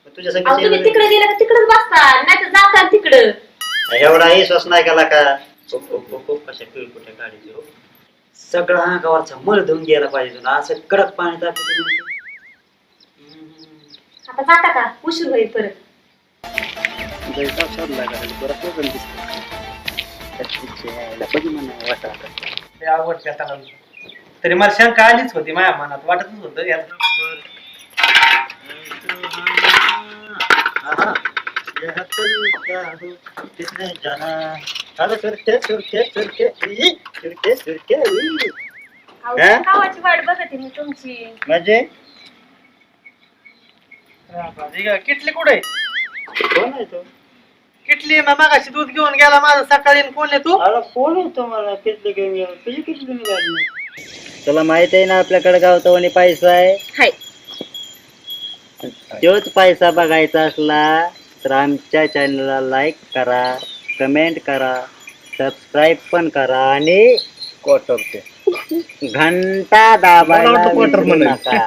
तुझ्या तुम्ही सगळं तिकडे गेला का तिकडेच बसता नाही तर जाता तिकडं एवढा विश्वास नाही केला का कशा कुठे गाडीची हो सगळा अंगावरचा मळ धुवून गेला पाहिजे ना असं कडक पाणी टाकलं आता जाता का उशीर होईल परत आवडते आता तरी मला शंका आलीच होती माझ्या मनात वाटतच होतं यात गावाची वाट बघते मी तुमची म्हणजे किटली कुठे कोण आहे तो किटली मागाशी दूध घेऊन गेला माझं सकाळी कोण आहे तू अरे कोण आहे तो मला किटली घेऊन गेला तुझी किटली निघाली तुला माहित आहे ना आपल्याकडे गावतवणी पैसा आहे हाय तोच पैसा बघायचा असला तर आमच्या चॅनलला लाईक करा कमेंट करा सबस्क्राईब पण करा आणि घंटा दाबायला विसरू नका